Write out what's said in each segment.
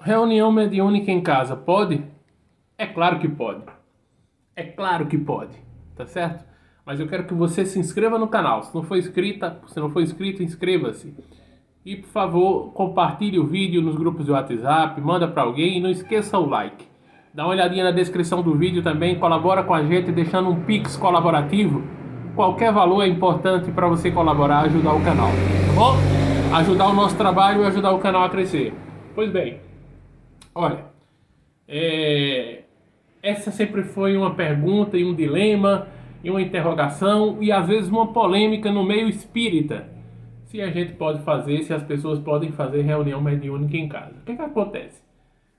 Reunião mediúnica em casa, pode? É claro que pode. É claro que pode, tá certo? Mas eu quero que você se inscreva no canal. Se não for inscrito, inscreva-se. E por favor, compartilhe o vídeo nos grupos de WhatsApp, manda para alguém e não esqueça o like. Dá uma olhadinha na descrição do vídeo também, colabora com a gente deixando um Pix colaborativo. Qualquer valor é importante para você colaborar e ajudar o canal, tá bom? Ajudar o nosso trabalho e ajudar o canal a crescer. Pois bem, olha, é, essa sempre foi uma pergunta e um dilema e uma interrogação e às vezes uma polêmica no meio espírita. Se a gente pode fazer, se as pessoas podem fazer reunião mediúnica em casa. O que acontece?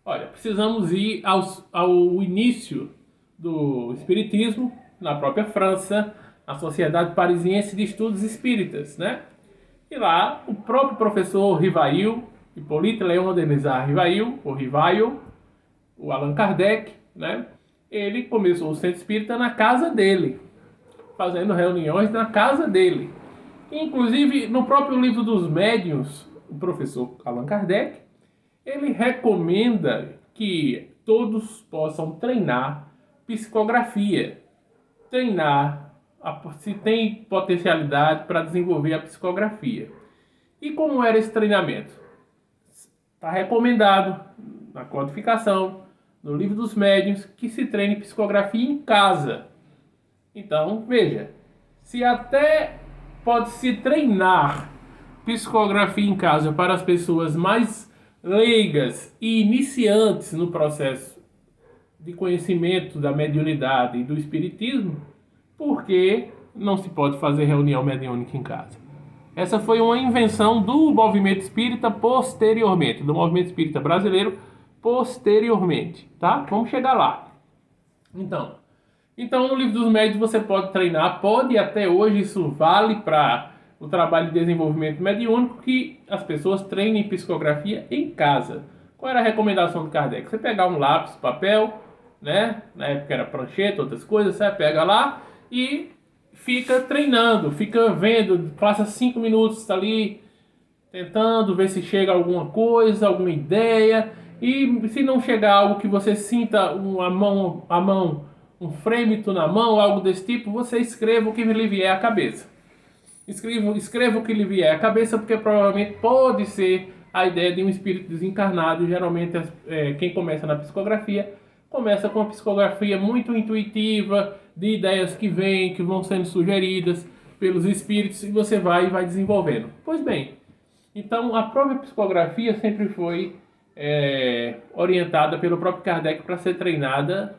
Olha, precisamos ir ao início do espiritismo na própria França, a Sociedade Parisiense de Estudos Espíritas, né? E lá o próprio professor Rivail, Hippolyte Léon Denis Rivail, ou Rivail, o Allan Kardec, né? Ele começou o centro espírita na casa dele, fazendo reuniões na casa dele. Inclusive, no próprio livro dos médiuns, o professor Allan Kardec, ele recomenda que todos possam treinar psicografia, treinar se tem potencialidade para desenvolver a psicografia. E como era esse treinamento? Está recomendado na codificação, no livro dos médiuns, que se treine psicografia em casa. Então, veja, se até pode-se treinar psicografia em casa para as pessoas mais leigas e iniciantes no processo de conhecimento da mediunidade e do espiritismo, por que não se pode fazer reunião mediúnica em casa? Essa foi uma invenção do movimento espírita posteriormente, do movimento espírita brasileiro posteriormente, tá? Vamos chegar lá. Então, no livro dos médios você pode treinar, pode, até hoje isso vale para o trabalho de desenvolvimento mediúnico, que as pessoas treinem psicografia em casa. Qual era a recomendação do Kardec? Você pegar um lápis, papel, né? Na época era prancheta, outras coisas, você pega lá e fica treinando, fica vendo, passa 5 minutos ali, tentando ver se chega alguma coisa, alguma ideia, e se não chegar algo que você sinta a mão, um frêmito na mão, algo desse tipo, você escreva o que lhe vier à cabeça. Escreva o que lhe vier à cabeça, porque provavelmente pode ser a ideia de um espírito desencarnado. Geralmente, quem começa na psicografia, começa com uma psicografia muito intuitiva, de ideias que vêm, que vão sendo sugeridas pelos espíritos, e você vai desenvolvendo. Pois bem, então a própria psicografia sempre foi orientada pelo próprio Kardec para ser treinada,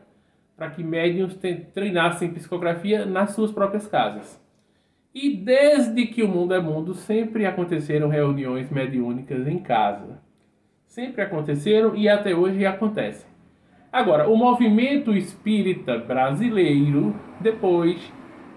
para que médiuns treinassem psicografia nas suas próprias casas. E desde que o mundo é mundo, sempre aconteceram reuniões mediúnicas em casa. Sempre aconteceram e até hoje acontecem. Agora, o movimento espírita brasileiro, depois,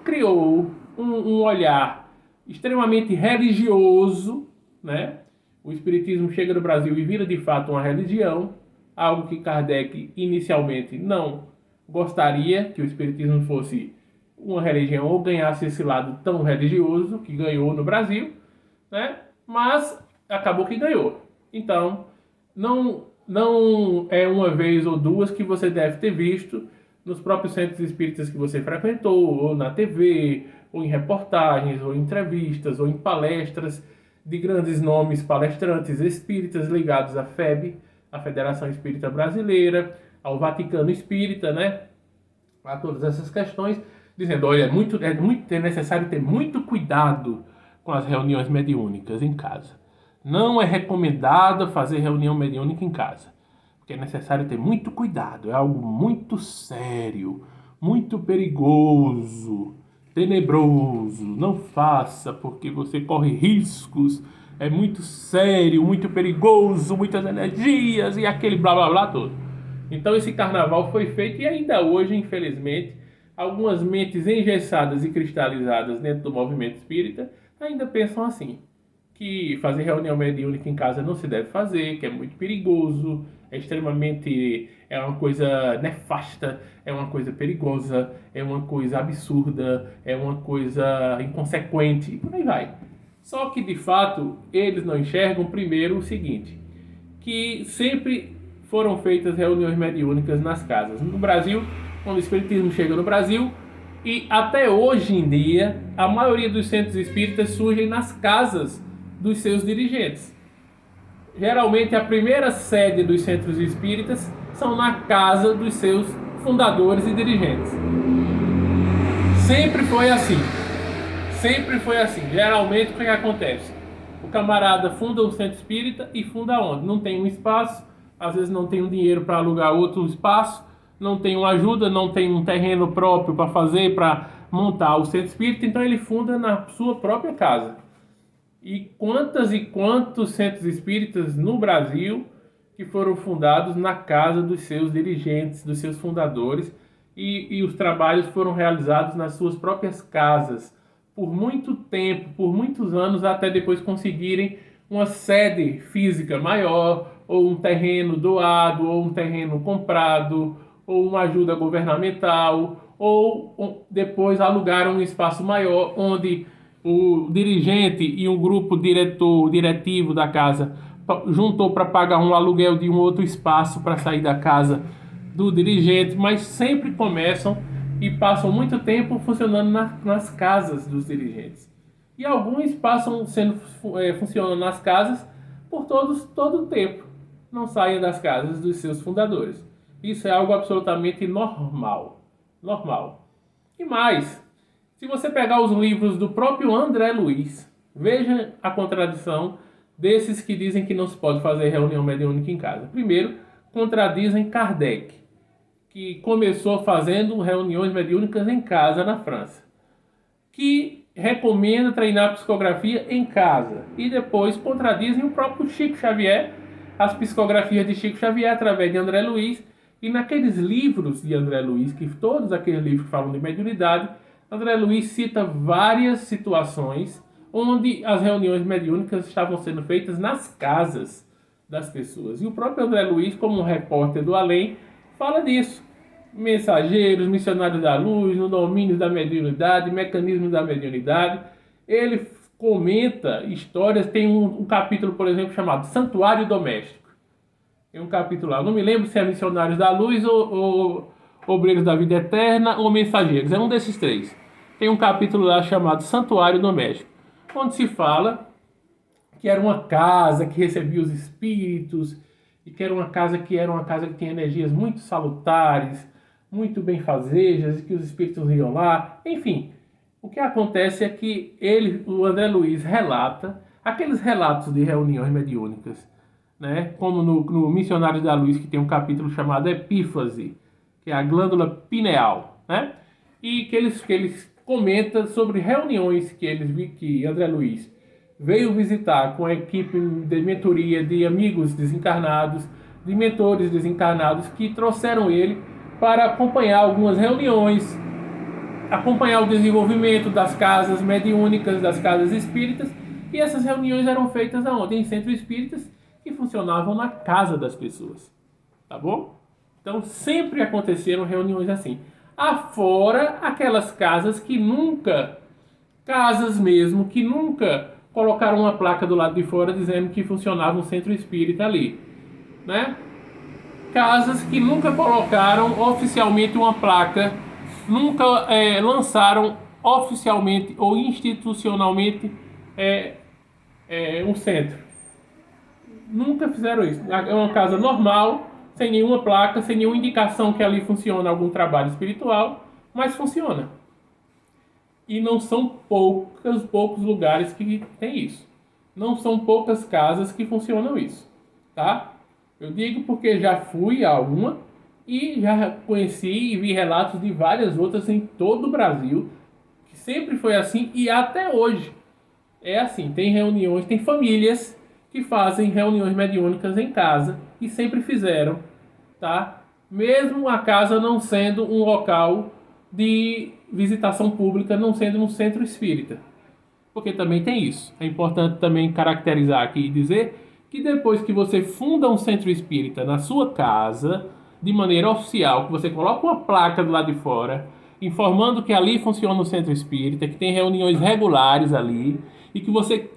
criou um olhar extremamente religioso, né? O espiritismo chega no Brasil e vira de fato uma religião, algo que Kardec inicialmente não gostaria que o espiritismo fosse uma religião ou ganhasse esse lado tão religioso que ganhou no Brasil, né? Mas acabou que ganhou. Então, não é uma vez ou duas que você deve ter visto nos próprios centros espíritas que você frequentou, ou na TV, ou em reportagens, ou em entrevistas, ou em palestras de grandes nomes palestrantes espíritas ligados à FEB, a Federação Espírita Brasileira, ao Vaticano Espírita, né? A todas essas questões, dizendo, olha, é necessário ter muito cuidado com as reuniões mediúnicas em casa. Não é recomendado fazer reunião mediúnica em casa, porque é necessário ter muito cuidado, é algo muito sério, muito perigoso, tenebroso. Não faça, porque você corre riscos, é muito sério, muito perigoso, muitas energias e aquele blá blá blá todo. Então esse carnaval foi feito e ainda hoje, infelizmente, algumas mentes engessadas e cristalizadas dentro do movimento espírita ainda pensam assim, que fazer reunião mediúnica em casa não se deve fazer, que é muito perigoso, é uma coisa nefasta, é uma coisa perigosa, é uma coisa absurda, é uma coisa inconsequente e por aí vai. Só que de fato eles não enxergam primeiro o seguinte, que sempre foram feitas reuniões mediúnicas nas casas. No Brasil, quando o Espiritismo chega no Brasil, e até hoje em dia, a maioria dos centros espíritas surgem nas casas dos seus dirigentes. Geralmente, a primeira sede dos centros espíritas são na casa dos seus fundadores e dirigentes. Sempre foi assim. Sempre foi assim. Geralmente, o que acontece? O camarada funda um centro espírita e funda onde? Não tem um espaço, às vezes não tem um dinheiro para alugar outro espaço, não tem uma ajuda, não tem um terreno próprio para fazer, para montar o centro espírita, então ele funda na sua própria casa. E quantos centros espíritas no Brasil que foram fundados na casa dos seus dirigentes, dos seus fundadores, e os trabalhos foram realizados nas suas próprias casas, por muito tempo, por muitos anos, até depois conseguirem uma sede física maior, ou um terreno doado, ou um terreno comprado, ou uma ajuda governamental, ou depois alugaram um espaço maior, onde o dirigente e um grupo diretivo da casa juntou para pagar um aluguel de um outro espaço para sair da casa do dirigente, mas sempre começam e passam muito tempo funcionando nas casas dos dirigentes. E alguns funcionam nas casas por todo o tempo. Não saem das casas dos seus fundadores. Isso é algo absolutamente normal. Normal. E mais, se você pegar os livros do próprio André Luiz, veja a contradição desses que dizem que não se pode fazer reunião mediúnica em casa. Primeiro, contradizem Kardec, que começou fazendo reuniões mediúnicas em casa na França, que recomenda treinar psicografia em casa, e depois contradizem o próprio Chico Xavier, as psicografias de Chico Xavier através de André Luiz, e naqueles livros de André Luiz, que todos aqueles livros que falam de mediunidade, André Luiz cita várias situações onde as reuniões mediúnicas estavam sendo feitas nas casas das pessoas. E o próprio André Luiz, como um repórter do além, fala disso. Mensageiros, missionários da luz, no domínio da mediunidade, mecanismos da mediunidade. Ele comenta histórias, tem um capítulo, por exemplo, chamado Santuário Doméstico. Tem um capítulo lá, não me lembro se é Missionários da Luz ou Obreiros da Vida Eterna ou Mensageiros, é um desses três. Tem um capítulo lá chamado Santuário Doméstico, onde se fala que era uma casa que recebia os espíritos, e que era uma casa que tinha energias muito salutares, muito benfazejas, e que os espíritos iam lá. Enfim, o que acontece é que o André Luiz relata aqueles relatos de reuniões mediúnicas, né? Como no Missionários da Luz, que tem um capítulo chamado Epífase, que é a glândula pineal, né? E que eles comentam sobre reuniões que André Luiz veio visitar com a equipe de mentoria de amigos desencarnados, de mentores desencarnados, que trouxeram ele para acompanhar algumas reuniões, acompanhar o desenvolvimento das casas mediúnicas, das casas espíritas, e essas reuniões eram feitas aonde? Em centros espíritas que funcionavam na casa das pessoas, tá bom? Então sempre aconteceram reuniões assim, afora aquelas casas que nunca colocaram uma placa do lado de fora dizendo que funcionava um centro espírita ali, né? Casas que nunca colocaram oficialmente uma placa, nunca lançaram oficialmente ou institucionalmente um centro. Nunca fizeram isso. É uma casa normal, sem nenhuma placa, sem nenhuma indicação que ali funciona algum trabalho espiritual, mas funciona. E não são poucos lugares que tem isso. Não são poucas casas que funcionam isso, tá? Eu digo porque já fui a uma e já conheci e vi relatos de várias outras em todo o Brasil, que sempre foi assim e até hoje é assim. Tem reuniões, tem famílias que fazem reuniões mediúnicas em casa e sempre fizeram, tá? Mesmo a casa não sendo um local de visitação pública, não sendo um centro espírita. Porque também tem isso. É importante também caracterizar aqui e dizer que depois que você funda um centro espírita na sua casa, de maneira oficial, que você coloca uma placa do lado de fora, informando que ali funciona o centro espírita, que tem reuniões regulares ali, e que você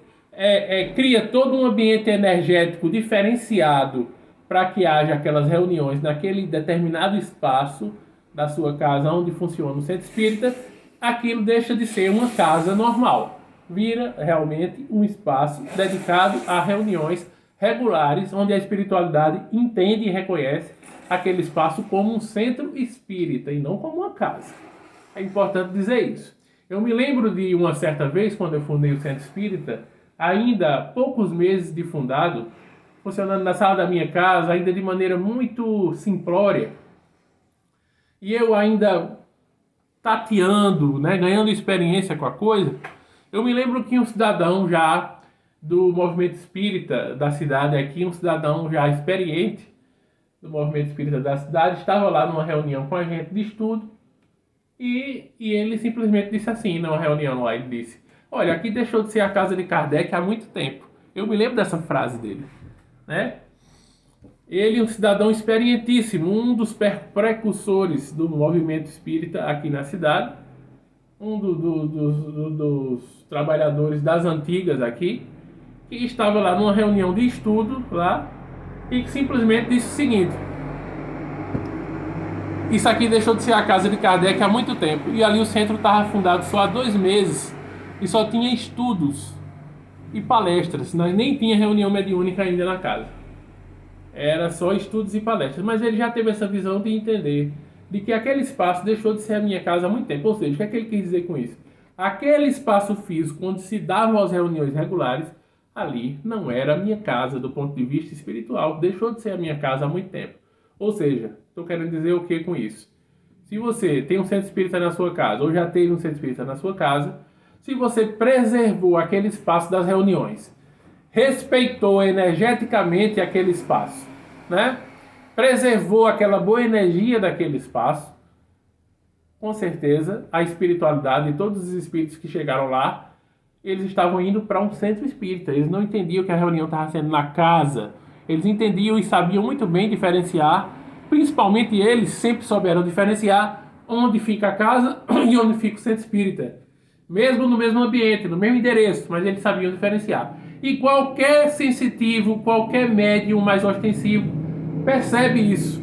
cria todo um ambiente energético diferenciado para que haja aquelas reuniões naquele determinado espaço da sua casa onde funciona o centro espírita, aquilo deixa de ser uma casa normal. Vira realmente um espaço dedicado a reuniões regulares, onde a espiritualidade entende e reconhece aquele espaço como um centro espírita e não como uma casa. É importante dizer isso. Eu me lembro de uma certa vez, quando eu fundei o centro espírita, ainda há poucos meses de fundado, funcionando na sala da minha casa, ainda de maneira muito simplória, e eu ainda tateando, né, ganhando experiência com a coisa. Eu me lembro que um cidadão já do movimento espírita da cidade aqui, um cidadão já experiente do movimento espírita da cidade, estava lá numa reunião com a gente de estudo, e ele simplesmente disse assim, numa reunião lá, ele disse: olha, aqui deixou de ser a casa de Kardec há muito tempo. Eu me lembro dessa frase dele, né? Ele é um cidadão experientíssimo, um dos precursores do movimento espírita aqui na cidade, um dos trabalhadores das antigas aqui, que estava lá numa reunião de estudo lá, e que simplesmente disse o seguinte: isso aqui deixou de ser a casa de Kardec há muito tempo, e ali o centro estava fundado só há 2 meses, e só tinha estudos e palestras, nós nem tinha reunião mediúnica ainda na casa. Era só estudos e palestras, mas ele já teve essa visão de entender de que aquele espaço deixou de ser a minha casa há muito tempo. Ou seja, o que é que ele quis dizer com isso? Aquele espaço físico onde se davam as reuniões regulares, ali não era a minha casa do ponto de vista espiritual, deixou de ser a minha casa há muito tempo. Ou seja, estou querendo dizer o que com isso? Se você tem um centro espírita na sua casa, ou já teve um centro espírita na sua casa, se você preservou aquele espaço das reuniões, respeitou energeticamente aquele espaço, né? Preservou aquela boa energia daquele espaço, com certeza a espiritualidade e todos os espíritos que chegaram lá, eles estavam indo para um centro espírita. Eles não entendiam que a reunião estava sendo na casa. Eles entendiam e sabiam muito bem diferenciar, principalmente eles sempre souberam diferenciar onde fica a casa e onde fica o centro espírita. Mesmo no mesmo ambiente, no mesmo endereço, mas eles sabiam diferenciar. E qualquer sensitivo, qualquer médium mais ostensivo percebe isso.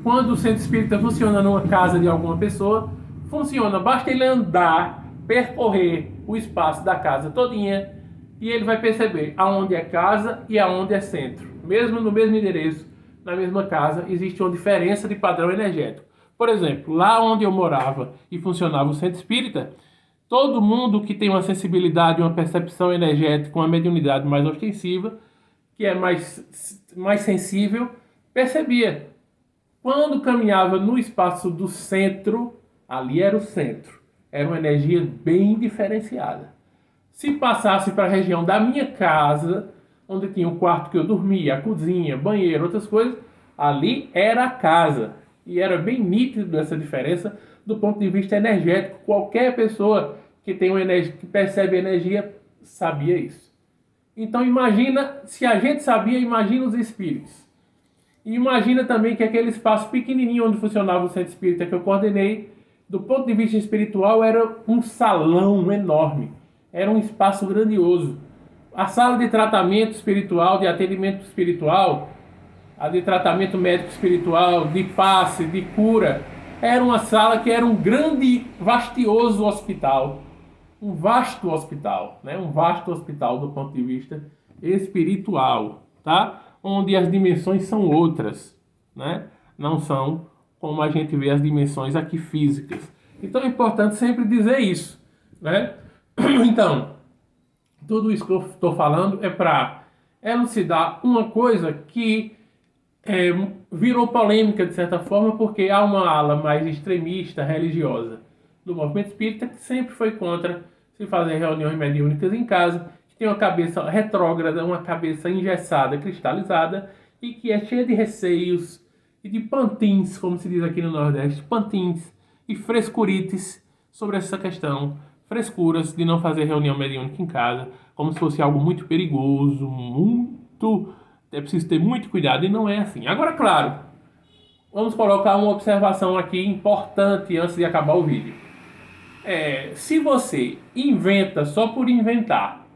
Quando o centro espírita funciona numa casa de alguma pessoa, funciona, basta ele andar, percorrer o espaço da casa todinha, e ele vai perceber aonde é casa e aonde é centro. Mesmo no mesmo endereço, na mesma casa, existe uma diferença de padrão energético. Por exemplo, lá onde eu morava e funcionava o centro espírita, todo mundo que tem uma sensibilidade, uma percepção energética, uma mediunidade mais ostensiva, que é mais sensível, percebia. Quando caminhava no espaço do centro, ali era o centro. Era uma energia bem diferenciada. Se passasse para a região da minha casa, onde tinha o quarto que eu dormia, a cozinha, banheiro, outras coisas, ali era a casa. E era bem nítido essa diferença do ponto de vista energético. Qualquer pessoa que tem uma energia, que percebe energia, sabia isso. Então imagina, se a gente sabia, imagina os espíritos. E imagina também que aquele espaço pequenininho onde funcionava o centro espírita que eu coordenei, do ponto de vista espiritual, era um salão enorme. Era um espaço grandioso. A sala de tratamento espiritual, de atendimento espiritual, a de tratamento médico espiritual, de passe, de cura, era uma sala que era um grande, vastioso hospital. Um vasto hospital, né? Um vasto hospital do ponto de vista espiritual, tá? Onde as dimensões são outras, né? Não são como a gente vê as dimensões aqui físicas. Então é importante sempre dizer isso, né? Então, tudo isso que eu estou falando é para elucidar uma coisa que virou polêmica de certa forma, porque há uma ala mais extremista, religiosa, do movimento espírita, que sempre foi contra se fazer reuniões mediúnicas em casa, que tem uma cabeça retrógrada, uma cabeça engessada, cristalizada, e que é cheia de receios e de pantins, como se diz aqui no Nordeste, pantins e frescurites sobre essa questão, frescuras de não fazer reunião mediúnica em casa, como se fosse algo muito perigoso, é preciso ter muito cuidado, e não é assim. Agora, claro, vamos colocar uma observação aqui importante antes de acabar o vídeo. Se você inventa só por inventar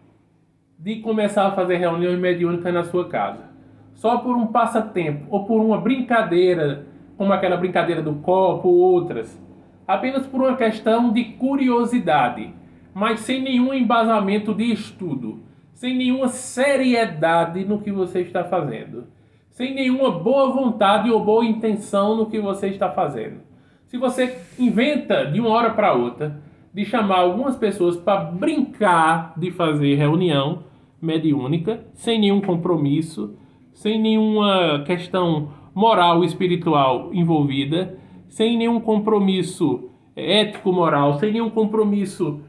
de começar a fazer reuniões mediúnicas na sua casa, só por um passatempo ou por uma brincadeira, como aquela brincadeira do copo ou outras, apenas por uma questão de curiosidade, mas sem nenhum embasamento de estudo, sem nenhuma seriedade no que você está fazendo, sem nenhuma boa vontade ou boa intenção no que você está fazendo. Se você inventa de uma hora para outra de chamar algumas pessoas para brincar de fazer reunião mediúnica, sem nenhum compromisso, sem nenhuma questão moral e espiritual envolvida, sem nenhum compromisso ético-moral, sem nenhum compromisso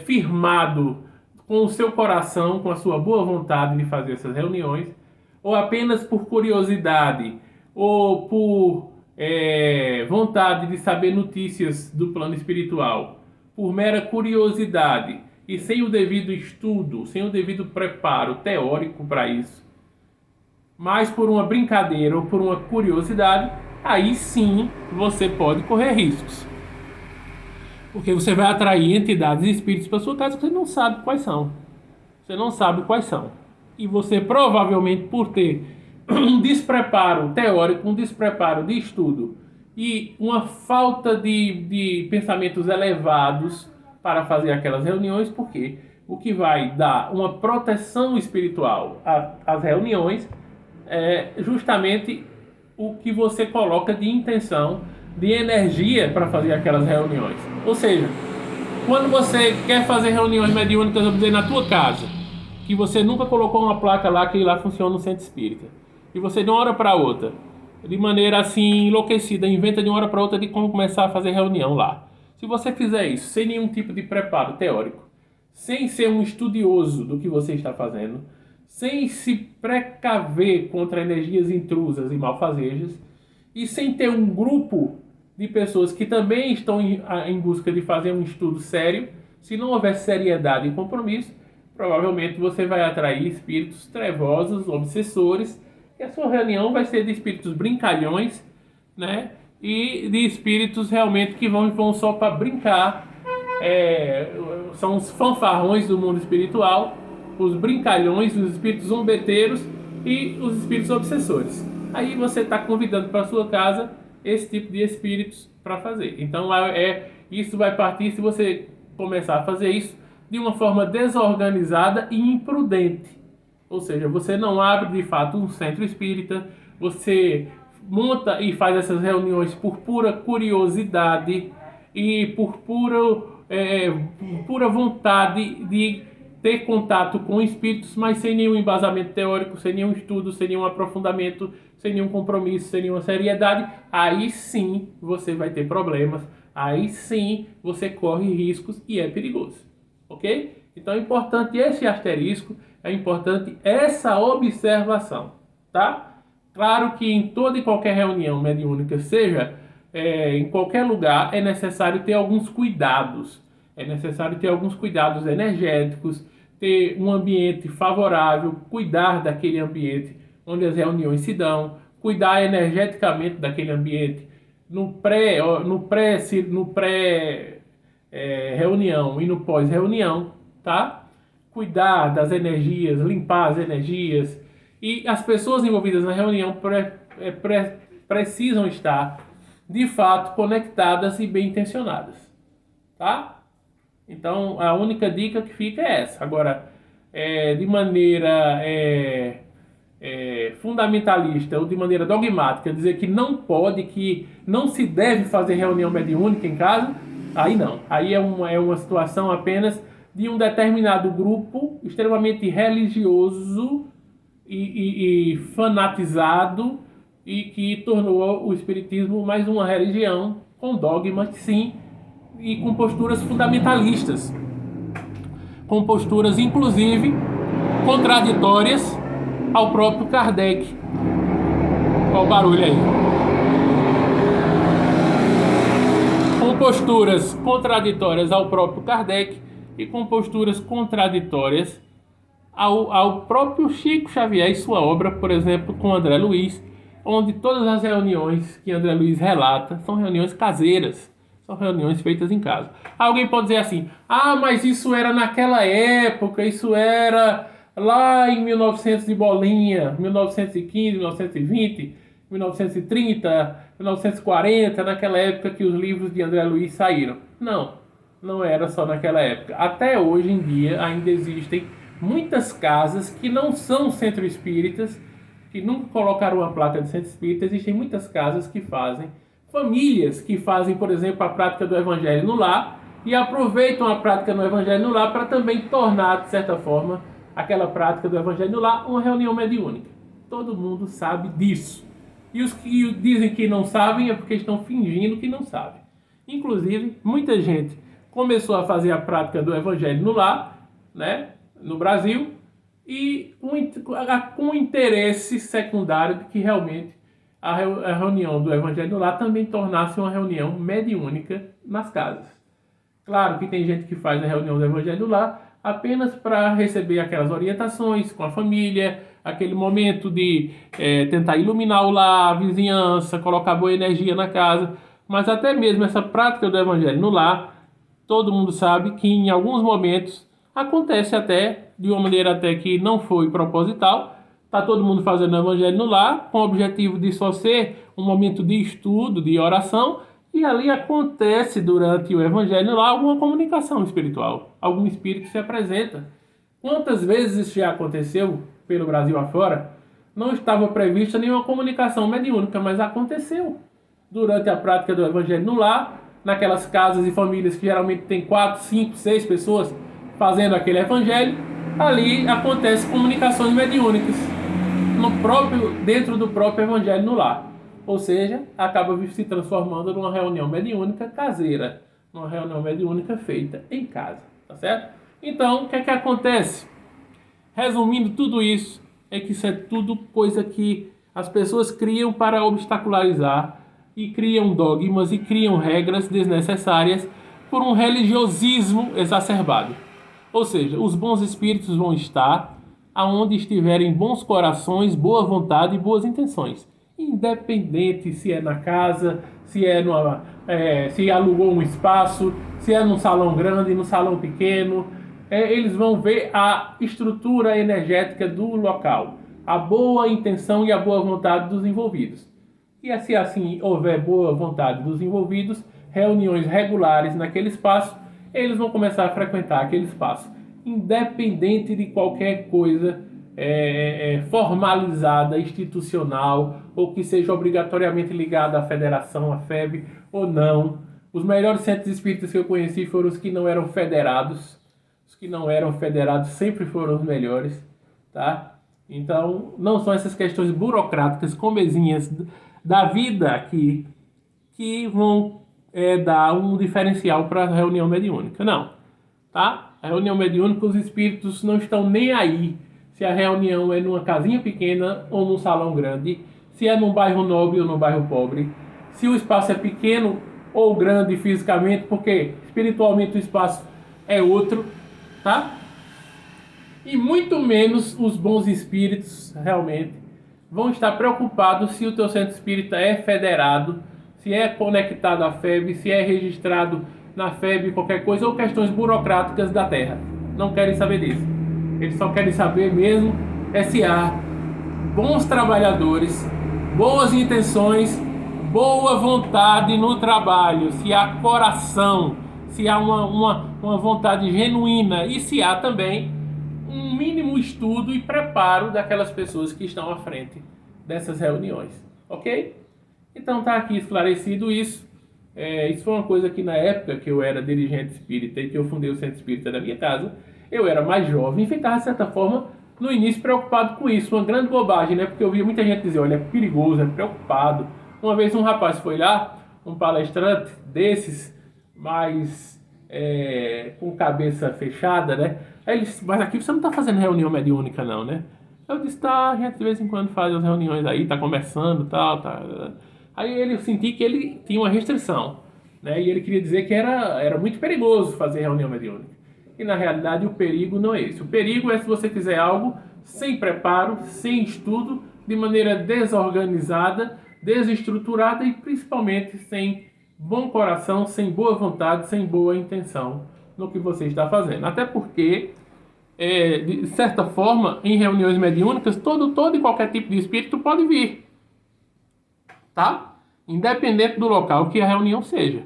firmado com o seu coração, com a sua boa vontade de fazer essas reuniões, ou apenas por curiosidade, ou por vontade de saber notícias do plano espiritual, por mera curiosidade e sem o devido estudo, sem o devido preparo teórico para isso, mas por uma brincadeira ou por uma curiosidade, aí sim você pode correr riscos. Porque você vai atrair entidades e espíritos para sua casa que você não sabe quais são. Você não sabe quais são. E você provavelmente, por ter um despreparo teórico, um despreparo de estudo e uma falta de pensamentos elevados para fazer aquelas reuniões, porque o que vai dar uma proteção espiritual às reuniões é justamente o que você coloca de intenção, de energia para fazer aquelas reuniões. Ou seja, quando você quer fazer reuniões mediúnicas, vamos dizer, na tua casa, que você nunca colocou uma placa lá que lá funciona no centro espírita, e você de uma hora para outra, de maneira assim enlouquecida, inventa de uma hora para outra de como começar a fazer reunião lá. Se você fizer isso sem nenhum tipo de preparo teórico, sem ser um estudioso do que você está fazendo, sem se precaver contra energias intrusas e malfazejas, e sem ter um grupo de pessoas que também estão em busca de fazer um estudo sério, se não houver seriedade e compromisso, provavelmente você vai atrair espíritos trevosos, obsessores, e a sua reunião vai ser de espíritos brincalhões, né? E de espíritos realmente que vão só para brincar. São os fanfarrões do mundo espiritual, os brincalhões, os espíritos zombeteiros e os espíritos obsessores. Aí você está convidando para sua casa esse tipo de espíritos para fazer. Então isso vai partir, se você começar a fazer isso de uma forma desorganizada e imprudente. Ou seja, você não abre de fato um centro espírita, você monta e faz essas reuniões por pura curiosidade e por pura vontade de ter contato com espíritos, mas sem nenhum embasamento teórico, sem nenhum estudo, sem nenhum aprofundamento, sem nenhum compromisso, sem nenhuma seriedade. Aí sim você vai ter problemas, aí sim você corre riscos e é perigoso, ok? Então é importante esse asterisco, é importante essa observação, tá? Claro que em toda e qualquer reunião mediúnica, seja em qualquer lugar, é necessário ter alguns cuidados. É necessário ter alguns cuidados energéticos, ter um ambiente favorável, cuidar daquele ambiente onde as reuniões se dão, cuidar energeticamente daquele ambiente no pré-reunião e no pós-reunião, tá? Cuidar das energias, limpar as energias. E as pessoas envolvidas na reunião precisam estar, de fato, conectadas e bem intencionadas, tá? Então, a única dica que fica é essa. Agora, de maneira fundamentalista ou de maneira dogmática, dizer que não pode, que não se deve fazer reunião mediúnica em casa, aí não. Aí é uma situação apenas de um determinado grupo extremamente religioso e fanatizado e que tornou o espiritismo mais uma religião com dogmas, sim, e com posturas fundamentalistas, com posturas inclusive contraditórias ao próprio Kardec. Olha o barulho aí. Com posturas contraditórias ao próprio Kardec e com posturas contraditórias ao próprio Chico Xavier e sua obra, por exemplo, com André Luiz, onde todas as reuniões que André Luiz relata são reuniões caseiras, são reuniões feitas em casa. Alguém pode dizer assim, mas isso era naquela época, isso era lá em 1900 e bolinha, 1915, 1920, 1930, 1940, naquela época que os livros de André Luiz saíram. Não, não era só naquela época. Até hoje em dia ainda existem muitas casas que não são centro espíritas, que nunca colocaram uma placa de centro espírita. Existem muitas casas que fazem, famílias que fazem, por exemplo, a prática do evangelho no lar e aproveitam a prática do evangelho no lar para também tornar, de certa forma, aquela prática do evangelho no lar uma reunião mediúnica. Todo mundo sabe disso. E os que dizem que não sabem é porque estão fingindo que não sabem. Inclusive, muita gente começou a fazer a prática do evangelho no lar, né, no Brasil, e com interesse secundário de que realmente a reunião do evangelho no lar também tornasse uma reunião mediúnica nas casas. Claro que tem gente que faz a reunião do evangelho lá apenas para receber aquelas orientações com a família, aquele momento de tentar iluminar o lar, a vizinhança, colocar boa energia na casa. Mas até mesmo essa prática do evangelho no lar, todo mundo sabe que em alguns momentos acontece até de uma maneira até que não foi proposital. Está todo mundo fazendo o evangelho no lar com o objetivo de só ser um momento de estudo, de oração, e ali acontece durante o evangelho lá alguma comunicação espiritual. Algum espírito se apresenta. Quantas vezes isso já aconteceu pelo Brasil afora? Não estava prevista nenhuma comunicação mediúnica, mas aconteceu. Durante a prática do evangelho no lar, naquelas casas e famílias que geralmente tem 4, 5, 6 pessoas fazendo aquele evangelho, ali acontece comunicações mediúnicas dentro do próprio evangelho no lar. Ou seja, acaba se transformando numa reunião mediúnica caseira, numa reunião mediúnica feita em casa, tá certo? Então, o que é que acontece? Resumindo tudo isso, é que isso é tudo coisa que as pessoas criam para obstacularizar e criam dogmas e criam regras desnecessárias por um religiosismo exacerbado. Ou seja, os bons espíritos vão estar aonde estiverem bons corações, boa vontade e boas intenções. Independente se é na casa, se alugou um espaço, se é num salão grande, num salão pequeno, eles vão ver a estrutura energética do local, a boa intenção e a boa vontade dos envolvidos. E se assim houver boa vontade dos envolvidos, reuniões regulares naquele espaço, eles vão começar a frequentar aquele espaço, independente de qualquer coisa formalizada, institucional, ou que seja obrigatoriamente ligada à federação, à FEB, ou não. Os melhores centros espíritas que eu conheci foram os que não eram federados. Os que não eram federados sempre foram os melhores, tá? Então, não são essas questões burocráticas, comezinhas da vida aqui, que vão dar um diferencial para a reunião mediúnica. Não, tá? A reunião mediúnica, os espíritos não estão nem aí se a reunião é numa casinha pequena ou num salão grande, se é num bairro nobre ou num bairro pobre, se o espaço é pequeno ou grande fisicamente, porque espiritualmente o espaço é outro, tá? E muito menos os bons espíritos realmente vão estar preocupados se o teu centro espírita é federado, se é conectado à FEB, se é registrado na FEB, qualquer coisa, ou questões burocráticas da terra. Não querem saber disso. Eles só querem saber mesmo se há bons trabalhadores, boas intenções, boa vontade no trabalho, se há coração, se há uma vontade genuína e se há também um mínimo estudo e preparo daquelas pessoas que estão à frente dessas reuniões, ok? Então tá aqui esclarecido isso. Isso foi uma coisa que na época que eu era dirigente espírita e que eu fundei o centro espírita da minha casa, eu era mais jovem e ficava, de certa forma, no início preocupado com isso. Uma grande bobagem, né? Porque eu via muita gente dizer, olha, é perigoso, é preocupado. Uma vez um rapaz foi lá, um palestrante desses, mas com cabeça fechada, né? Aí ele disse, mas aqui você não está fazendo reunião mediúnica não, né? Eu disse, tá, a gente de vez em quando faz as reuniões aí, tá conversando e tal, tá. Aí eu senti que ele tinha uma restrição, né? E ele queria dizer que era muito perigoso fazer reunião mediúnica. E na realidade o perigo não é esse. O perigo é se você fizer algo sem preparo, sem estudo, de maneira desorganizada, desestruturada e principalmente sem bom coração, sem boa vontade, sem boa intenção no que você está fazendo. Até porque de certa forma, em reuniões mediúnicas, todo e qualquer tipo de espírito pode vir, tá? Independente do local que a reunião seja.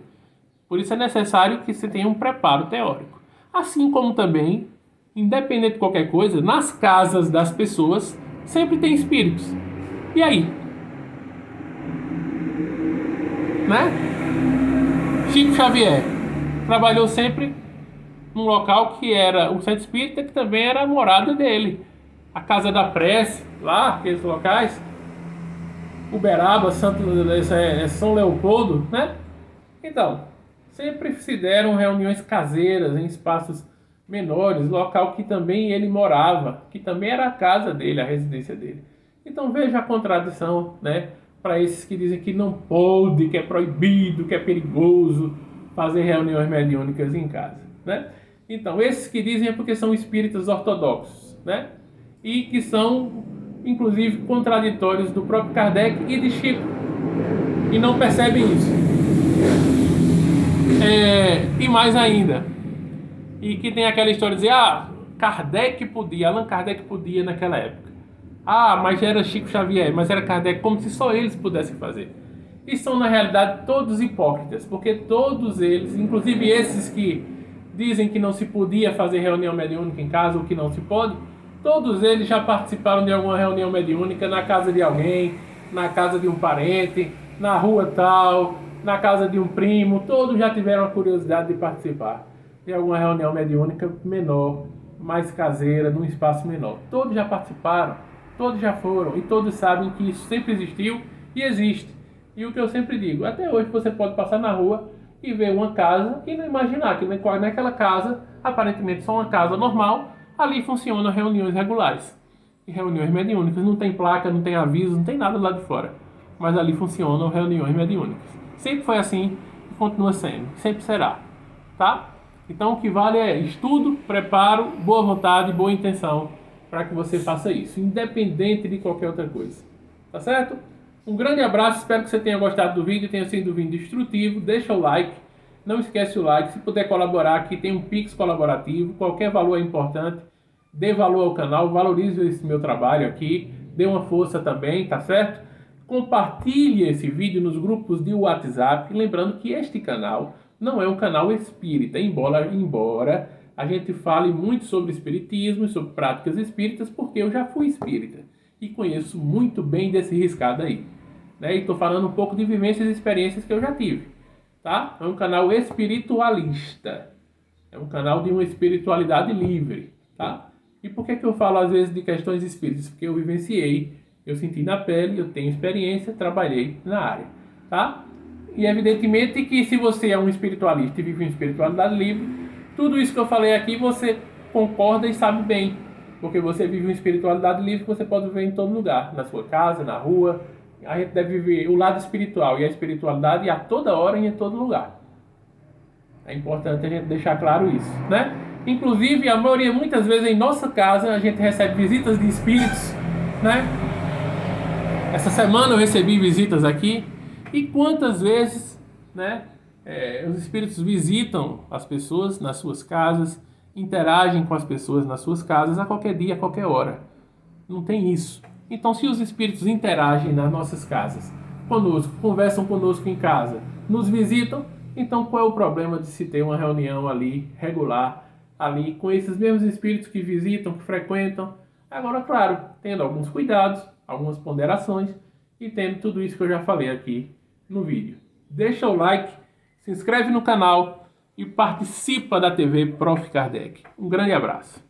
Por isso é necessário que você tenha um preparo teórico. Assim como também, independente de qualquer coisa, nas casas das pessoas sempre tem espíritos. E aí? Né? Chico Xavier trabalhou sempre num local que era o centro espírita, que também era a morada dele. A Casa da Prece, lá, aqueles locais. Uberaba, São Leopoldo, né? Então, sempre se deram reuniões caseiras em espaços menores, local que também ele morava, que também era a casa dele, a residência dele. Então veja a contradição, né? Para esses que dizem que não pode, que é proibido, que é perigoso fazer reuniões mediúnicas em casa, né? Então, esses que dizem é porque são espíritas ortodoxos, né? E que são, inclusive, contraditórios do próprio Kardec e de Chico. E não percebem isso. E mais ainda. E que tem aquela história de dizer, Kardec podia, Allan Kardec podia naquela época. Mas era Chico Xavier, mas era Kardec, como se só eles pudessem fazer. E são, na realidade, todos hipócritas, porque todos eles, inclusive esses que dizem que não se podia fazer reunião mediúnica em casa, ou que não se pode, todos eles já participaram de alguma reunião mediúnica na casa de alguém, na casa de um parente, na rua tal, na casa de um primo, todos já tiveram a curiosidade de participar de alguma reunião mediúnica menor, mais caseira, num espaço menor. Todos já participaram, todos já foram, e todos sabem que isso sempre existiu e existe. E o que eu sempre digo, até hoje você pode passar na rua e ver uma casa e não imaginar que naquela casa, aparentemente só uma casa normal, ali funcionam reuniões regulares. E reuniões mediúnicas, não tem placa, não tem aviso, não tem nada lá de fora. Mas ali funcionam reuniões mediúnicas. Sempre foi assim e continua sendo, sempre será, tá? Então o que vale é estudo, preparo, boa vontade, boa intenção para que você faça isso, independente de qualquer outra coisa. Tá certo? Um grande abraço, espero que você tenha gostado do vídeo, tenha sido um vídeo instrutivo. Deixa o like, não esquece o like. Se puder colaborar aqui, tem um Pix colaborativo, qualquer valor é importante. Dê valor ao canal, valorize esse meu trabalho aqui, dê uma força também, tá certo? Compartilhe esse vídeo nos grupos de WhatsApp, lembrando que este canal não é um canal espírita, embora a gente fale muito sobre espiritismo e sobre práticas espíritas, porque eu já fui espírita e conheço muito bem desse riscado aí, né? E estou falando um pouco de vivências e experiências que eu já tive, tá? É um canal espiritualista, é um canal de uma espiritualidade livre, tá? E por que eu falo às vezes de questões espíritas? Porque eu vivenciei, eu senti na pele, eu tenho experiência, trabalhei na área, tá? E evidentemente que se você é um espiritualista e vive uma espiritualidade livre, tudo isso que eu falei aqui você concorda e sabe bem. Porque você vive uma espiritualidade livre que você pode viver em todo lugar. Na sua casa, na rua. A gente deve viver o lado espiritual e a espiritualidade a toda hora e em todo lugar. É importante a gente deixar claro isso, né? Inclusive, a maioria, muitas vezes em nossa casa, a gente recebe visitas de espíritos, né? Essa semana eu recebi visitas aqui. E quantas vezes, né, os espíritos visitam as pessoas nas suas casas, interagem com as pessoas nas suas casas a qualquer dia, a qualquer hora. Não tem isso. Então, se os espíritos interagem nas nossas casas, conosco, conversam conosco em casa, nos visitam, então qual é o problema de se ter uma reunião ali, regular, ali, com esses mesmos espíritos que visitam, que frequentam? Agora, claro, tendo alguns cuidados, algumas ponderações e tendo tudo isso que eu já falei aqui no vídeo. Deixa o like, se inscreve no canal e participa da TV Prof. Kardec. Um grande abraço.